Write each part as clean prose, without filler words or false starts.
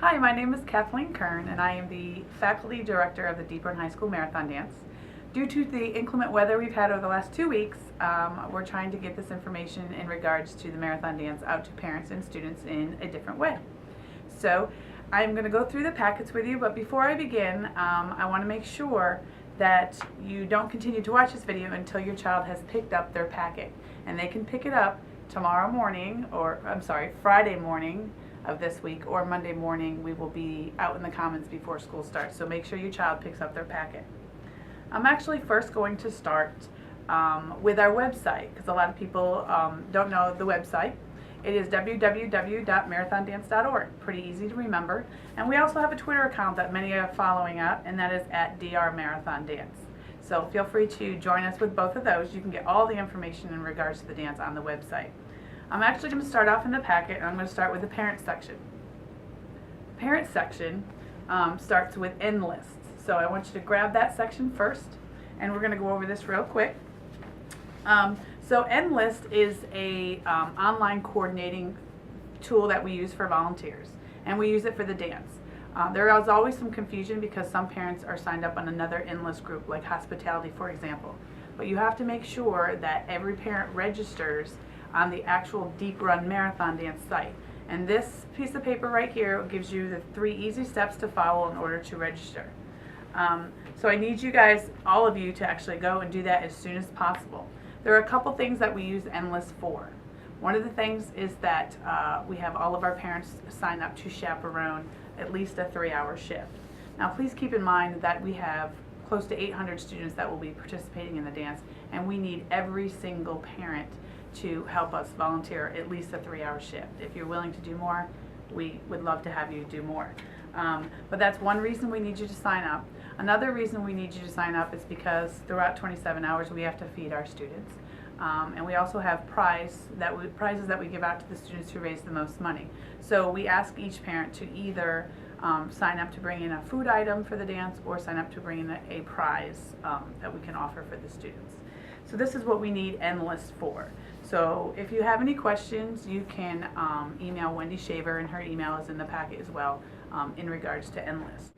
Hi, my name is Kathleen Kern, and I am the Faculty Director of the Dearborn High School Marathon Dance. Due to the inclement weather we've had over the last 2 weeks, we're trying to get this information in regards to the Marathon Dance out to parents and students in a different way. So I'm going to go through the packets with you, but before I begin, I want to make sure that you don't continue to watch this video until your child has picked up their packet. And they can pick it up tomorrow morning, or Friday morning of this week, or Monday morning. We will be out in the commons before school starts, so make sure your child picks up their packet. I'm actually first going to start with our website, because a lot of people don't know the website. It is www.marathondance.org. Pretty easy to remember. And we also have a Twitter account that many are following up, and that is at DRMD. So feel free to join us with both of those. You can get all the information in regards to the dance on the website. I'm actually going to start off in the packet, and I'm going to start with the parent section. Parent section starts with end lists. So I want you to grab that section first, and we're going to go over this real quick. So end list is a online coordinating tool that we use for volunteers, and we use it for the dance. There is always some confusion because some parents are signed up on another end list group, like hospitality, for example. But you have to make sure that every parent registers on the actual Deep Run Marathon Dance site. And this piece of paper right here gives you the 3 easy steps to follow in order to register. So I need you guys, all of you, to actually go and do that as soon as possible. There are a couple things that we use Endless for. One of the things is that we have all of our parents sign up to chaperone at least a 3-hour shift. Now please keep in mind that we have close to 800 students that will be participating in the dance, and we need every single parent to help us volunteer at least a 3-hour shift. If you're willing to do more, we would love to have you do more. But that's one reason we need you to sign up. Another reason we need you to sign up is because throughout 27 hours we have to feed our students. And we also have prizes that we give out to the students who raise the most money. So we ask each parent to either sign up to bring in a food item for the dance, or sign up to bring in a prize that we can offer for the students. So this is what we need Endless for. So if you have any questions, you can email Wendy Shaver, and her email is in the packet as well, in regards to Endless.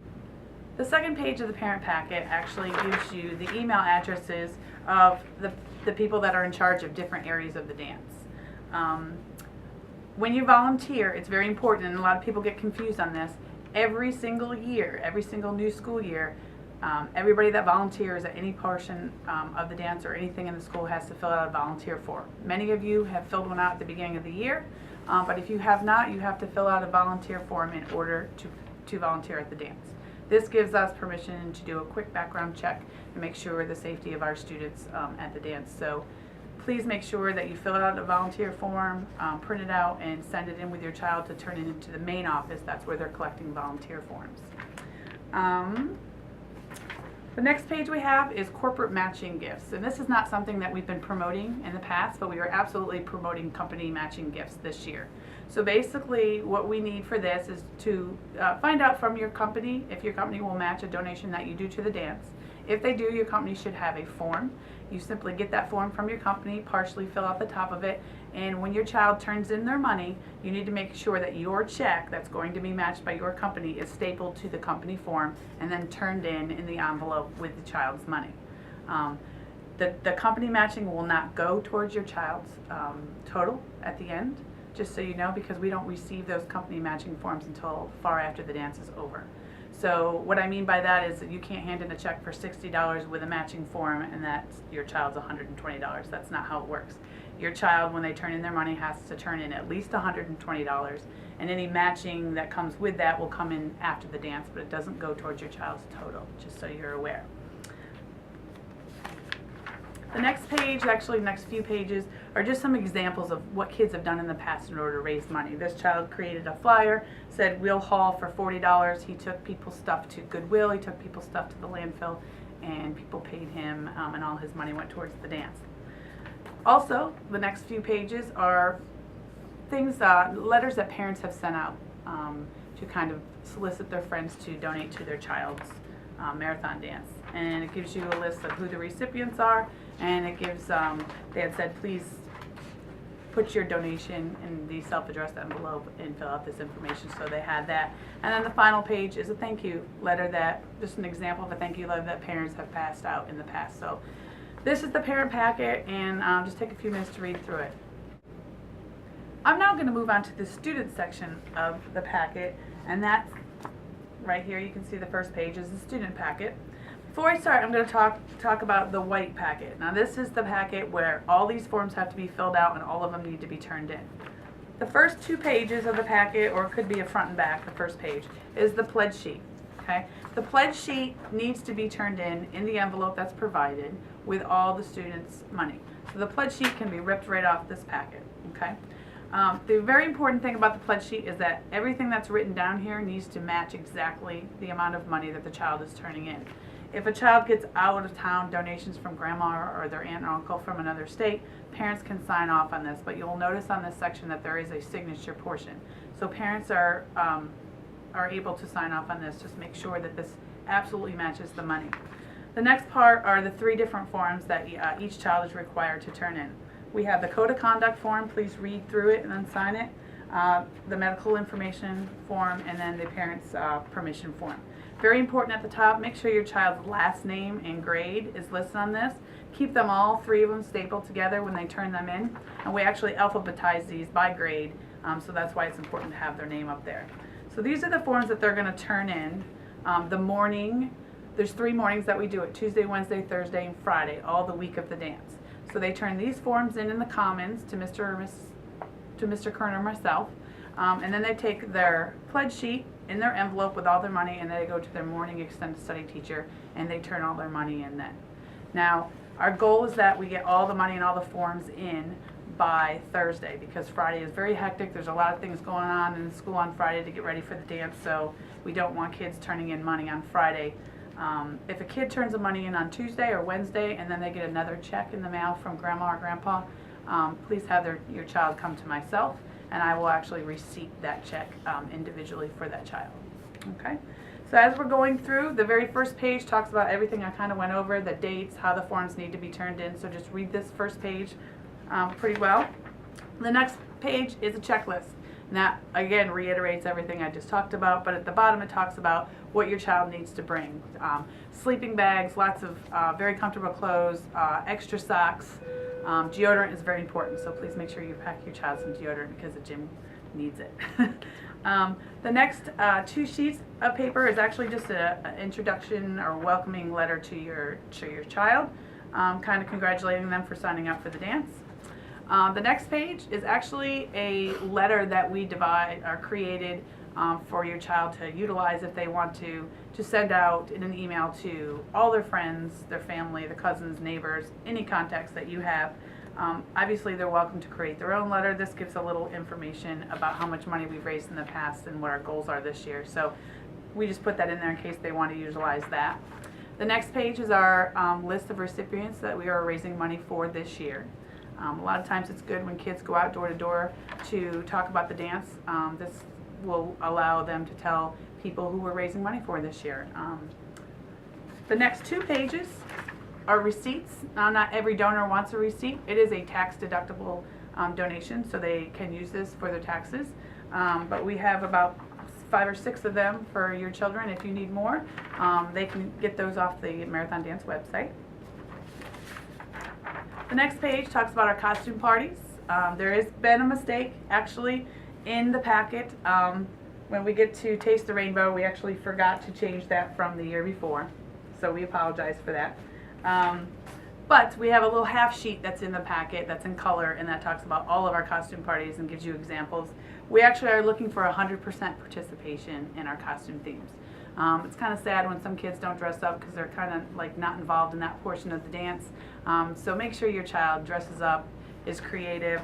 The second page of the parent packet actually gives you the email addresses of the people that are in charge of different areas of the dance. When you volunteer, it's very important, and a lot of people get confused on this. Every single year, every single new school year, everybody that volunteers at any portion of the dance or anything in the school has to fill out a volunteer form. Many of you have filled one out at the beginning of the year, but if you have not, you have to fill out a volunteer form in order to volunteer at the dance. This gives us permission to do a quick background check and make sure the safety of our students at the dance. So please make sure that you fill out a volunteer form, print it out, and send it in with your child to turn it into the main office. That's where they're collecting volunteer forms. The next page we have is corporate matching gifts, and this is not something that we've been promoting in the past, but we are absolutely promoting company matching gifts this year. So basically what we need for this is to find out from your company if your company will match a donation that you do to the dance. If they do, your company should have a form. You simply get that form from your company, partially fill out the top of it, and when your child turns in their money, you need to make sure that your check that's going to be matched by your company is stapled to the company form and then turned in the envelope with the child's money. The company matching will not go towards your child's total at the end, just so you know, because we don't receive those company matching forms until far after the dance is over. So what I mean by that is that you can't hand in a check for $60 with a matching form and that your child's $120. That's not how it works. Your child, when they turn in their money, has to turn in at least $120, and any matching that comes with that will come in after the dance, but it doesn't go towards your child's total, just so you're aware. The next page, actually next few pages, are just some examples of what kids have done in the past in order to raise money. This child created a flyer, said we'll haul for $40. He took people's stuff to Goodwill, he took people's stuff to the landfill, and people paid him, and all his money went towards the dance. Also, the next few pages are things, letters that parents have sent out to kind of solicit their friends to donate to their child's marathon dance. And it gives you a list of who the recipients are, and it gives, they had said, please put your donation in the self-addressed envelope and fill out this information. So they had that. And then the final page is a thank you letter, that just an example of a thank you letter that parents have passed out in the past. So this is the parent packet, and just take a few minutes to read through it. I'm now going to move on to the student section of the packet, and that's right here. You can see the first page is the student packet. Before I start, I'm going to talk about the white packet. Now this is the packet where all these forms have to be filled out and all of them need to be turned in. The first 2 pages of the packet, or it could be a front and back, the first page, is the pledge sheet. Okay? The pledge sheet needs to be turned in the envelope that's provided with all the students' money. So the pledge sheet can be ripped right off this packet. Okay? The very important thing about the pledge sheet is that everything that's written down here needs to match exactly the amount of money that the child is turning in. If a child gets out of town donations from grandma or their aunt or uncle from another state, parents can sign off on this, but you'll notice on this section that there is a signature portion. So parents are able to sign off on this. Just make sure that this absolutely matches the money. The next part are the 3 different forms that each child is required to turn in. We have the code of conduct form. Please read through it and then sign it. The medical information form, and then the parent's permission form. Very important at the top, make sure your child's last name and grade is listed on this. Keep them all 3 of them stapled together when they turn them in. And we actually alphabetize these by grade, so that's why it's important to have their name up there. So these are the forms that they're going to turn in. The morning, there's 3 mornings that we do it: Tuesday, Wednesday, Thursday, and Friday, all the week of the dance. So they turn these forms in the Commons to Mr. Kern or myself, and then they take their pledge sheet in their envelope with all their money, and they go to their morning extended study teacher and they turn all their money in then. Now, our goal is that we get all the money and all the forms in by Thursday, because Friday is very hectic. There's a lot of things going on in school on Friday to get ready for the dance, so we don't want kids turning in money on Friday. If a kid turns the money in on Tuesday or Wednesday and then they get another check in the mail from grandma or grandpa, please have your child come to myself, and I will actually receipt that check individually for that child. Okay? So as we're going through, the very first page talks about everything I kind of went over, the dates, how the forms need to be turned in. So just read this first page pretty well. The next page is a checklist. And that, again, reiterates everything I just talked about, but at the bottom it talks about what your child needs to bring. Sleeping bags, lots of very comfortable clothes, extra socks. Deodorant is very important, so please make sure you pack your child some deodorant because the gym needs it. The next 2 sheets of paper is actually just an introduction or welcoming letter to your child, kind of congratulating them for signing up for the dance. The next page is actually a letter that we created for your child to utilize if they want to send out in an email to all their friends, their family, their cousins, neighbors, any contacts that you have. Obviously, they're welcome to create their own letter. This gives a little information about how much money we've raised in the past and what our goals are this year. So we just put that in there in case they want to utilize that. The next page is our list of recipients that we are raising money for this year. A lot of times it's good when kids go out door to door to talk about the dance. This will allow them to tell people who we're raising money for this year. The next 2 pages are receipts. Not every donor wants a receipt. It is a tax deductible donation, so they can use this for their taxes. But we have about 5 or 6 of them for your children. If you need more, they can get those off the Marathon Dance website. The next page talks about our costume parties. There has been a mistake actually in the packet. When we get to Taste the Rainbow, we actually forgot to change that from the year before, so we apologize for that. But we have a little half sheet that's in the packet that's in color, and that talks about all of our costume parties and gives you examples. We actually are looking for 100% participation in our costume themes. It's kind of sad when some kids don't dress up because they're kind of like not involved in that portion of the dance. So make sure your child dresses up, is creative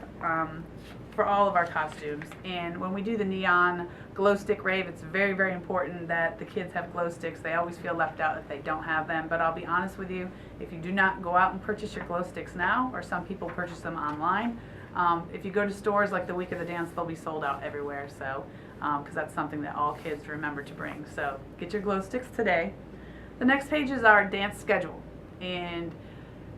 for all of our costumes. And when we do the neon glow stick rave, it's very, very important that the kids have glow sticks. They always feel left out if they don't have them. But I'll be honest with you, if you do not go out and purchase your glow sticks now, or some people purchase them online, if you go to stores like the week of the dance, they'll be sold out everywhere. So, because that's something that all kids remember to bring. So get your glow sticks today. The next page is our dance schedule. And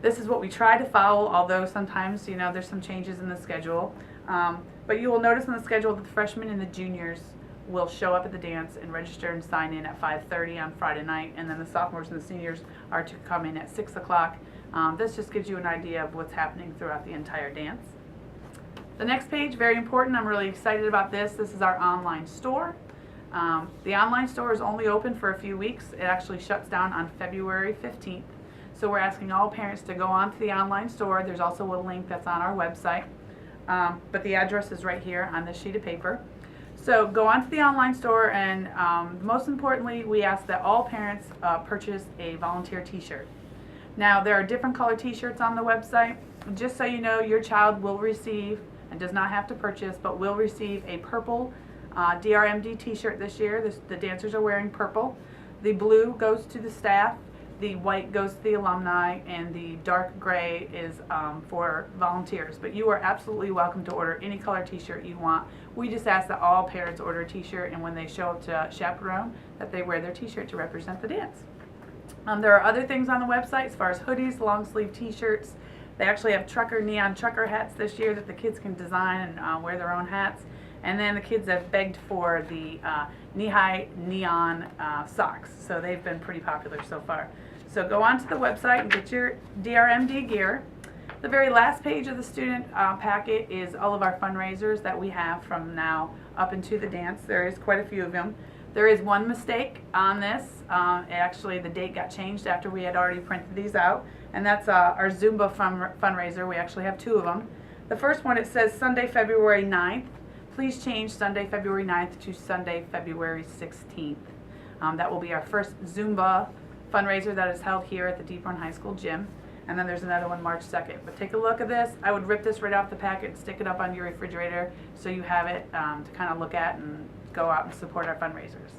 This is what we try to follow, although sometimes, you know, there's some changes in the schedule. But you will notice in the schedule that the freshmen and the juniors will show up at the dance and register and sign in at 5:30 on Friday night, and then the sophomores and the seniors are to come in at 6 o'clock. This just gives you an idea of what's happening throughout the entire dance. The next page, very important, I'm really excited about this. This is our online store. The online store is only open for a few weeks. It actually shuts down on February 15th. So we're asking all parents to go onto the online store. There's also a link that's on our website, but the address is right here on this sheet of paper. So go onto the online store, and most importantly, we ask that all parents purchase a volunteer t-shirt. Now, there are different color t-shirts on the website. Just so you know, your child will receive, and does not have to purchase, but will receive a purple DRMD t-shirt this year. The dancers are wearing purple. The blue goes to the staff, the white goes to the alumni, and the dark gray is for volunteers. But you are absolutely welcome to order any color t-shirt you want. We just ask that all parents order a t-shirt, and when they show up to chaperone, that they wear their t-shirt to represent the dance. There are other things on the website as far as hoodies, long sleeve t-shirts. They actually have neon trucker hats this year that the kids can design and wear their own hats. And then the kids have begged for the knee-high neon socks, so they've been pretty popular so far. So go onto the website and get your DRMD gear. The very last page of the student packet is all of our fundraisers that we have from now up into the dance. There is quite a few of them. There is one mistake on this. Actually, the date got changed after we had already printed these out, and that's our Zumba fundraiser. We actually have two of them. The first one, it says Sunday, February 9th. Please change Sunday, February 9th to Sunday, February 16th. That will be our first Zumba fundraiser that is held here at the Deep Run High School gym. And then there's another one March 2nd. But take a look at this. I would rip this right off the packet and stick it up on your refrigerator so you have it to kind of look at and go out and support our fundraisers.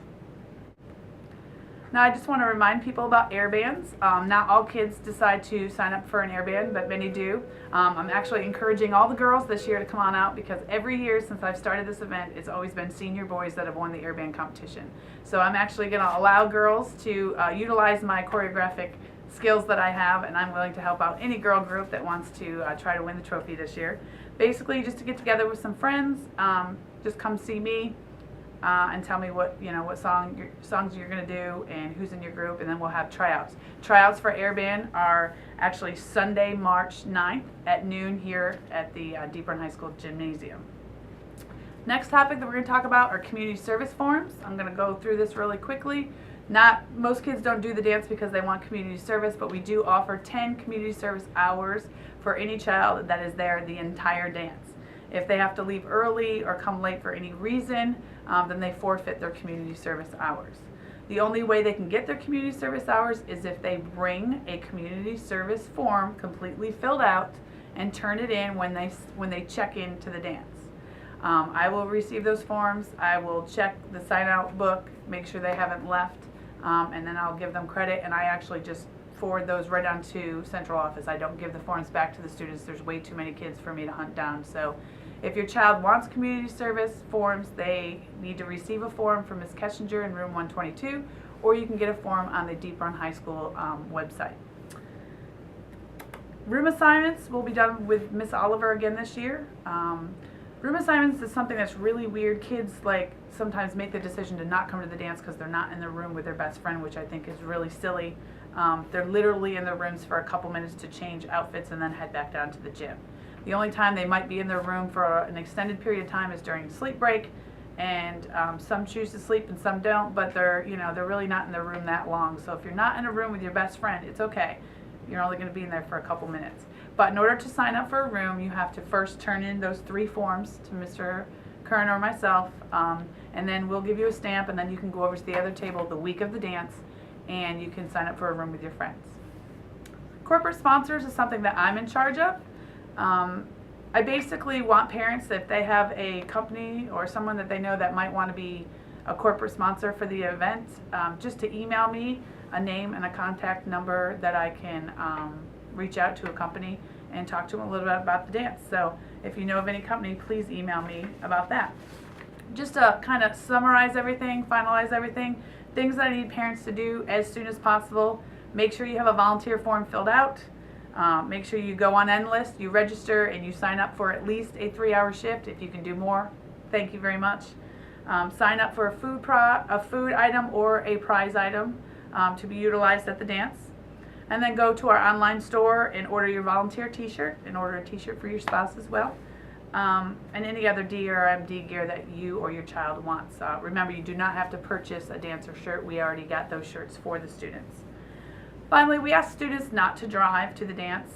Now I just want to remind people about air bands. Not all kids decide to sign up for an air band, but many do. I'm actually encouraging all the girls this year to come on out, because every year since I've started this event, it's always been senior boys that have won the air band competition. So I'm actually going to allow girls to utilize my choreographic skills that I have, and I'm willing to help out any girl group that wants to try to win the trophy this year. Basically, just to get together with some friends, just come see me. And tell me what songs you're going to do and who's in your group, and then we'll have tryouts. Tryouts for air band are actually Sunday, March 9th at noon here at the Deep Run High School gymnasium. Next topic that we're going to talk about are community service forms. I'm going to go through this really quickly. Most kids don't do the dance because they want community service, but we do offer 10 community service hours for any child that is there the entire dance. If they have to leave early or come late for any reason, then they forfeit their community service hours. The only way they can get their community service hours is if they bring a community service form completely filled out and turn it in when they check into the dance. I will receive those forms. I will check the sign-out book, make sure they haven't left, and then I'll give them credit, and I actually just forward those right on to central office. I don't give the forms back to the students. There's way too many kids for me to hunt down. So if your child wants community service forms, they need to receive a form from Ms. Ketchinger in room 122, or you can get a form on the Deep Run High School website. Room assignments will be done with Miss Oliver again this year. Room assignments is something that's really weird. Kids sometimes make the decision to not come to the dance because they're not in the room with their best friend, which I think is really silly. They're literally in their rooms for a couple minutes to change outfits and then head back down to the gym. The only time they might be in their room for an extended period of time is during sleep break, and some choose to sleep and some don't, but they're really not in their room that long. So if you're not in a room with your best friend, it's okay. You're only going to be in there for a couple minutes. But in order to sign up for a room, you have to first turn in those 3 forms to Mr. Kern or myself, and then we'll give you a stamp, and then you can go over to the other table the week of the dance, and you can sign up for a room with your friends. Corporate sponsors is something that I'm in charge of. I basically want parents, if they have a company or someone that they know that might want to be a corporate sponsor for the event, just to email me a name and a contact number that I can reach out to a company and talk to them a little bit about the dance. So if you know of any company, please email me about that. Just to kind of summarize everything, finalize everything, things that I need parents to do as soon as possible. Make sure you have a volunteer form filled out. Make sure you go on Endlist, you register, and you sign up for at least a 3-hour shift. If you can do more, thank you very much. Sign up for a food item or a prize item to be utilized at the dance. And then go to our online store and order your volunteer t-shirt, and order a t-shirt for your spouse as well. And any other DRMD gear that you or your child wants. Remember, you do not have to purchase a dancer shirt. We already got those shirts for the students. Finally, we ask students not to drive to the dance.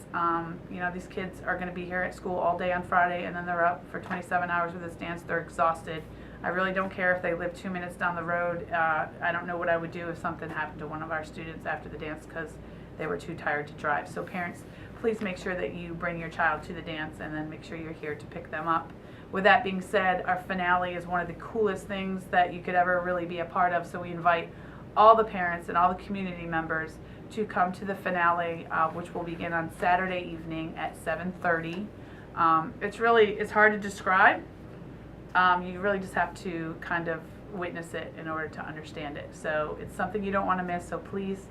You know, these kids are going to be here at school all day on Friday, and then they're up for 27 hours with this dance. They're exhausted. I really don't care if they live 2 minutes down the road. I don't know what I would do if something happened to one of our students after the dance because they were too tired to drive. So parents, please make sure that you bring your child to the dance, and then make sure you're here to pick them up. With that being said, our finale is one of the coolest things that you could ever really be a part of, so we invite all the parents and all the community members to come to the finale, which will begin on Saturday evening at 7:30. It's hard to describe. You really just have to kind of witness it in order to understand it. So it's something you don't want to miss, so please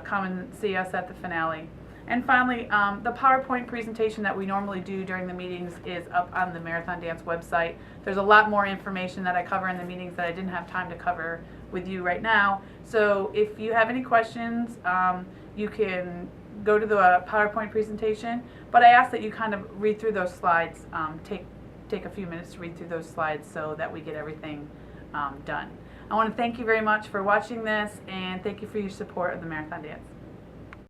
come and see us at the finale. And finally, the PowerPoint presentation that we normally do during the meetings is up on the Marathon Dance website. There's a lot more information that I cover in the meetings that I didn't have time to cover with you right now. So if you have any questions, you can go to the PowerPoint presentation, but I ask that you kind of read through those slides, take a few minutes to read through those slides so that we get everything done. I want to thank you very much for watching this, and thank you for your support of the Marathon Dance.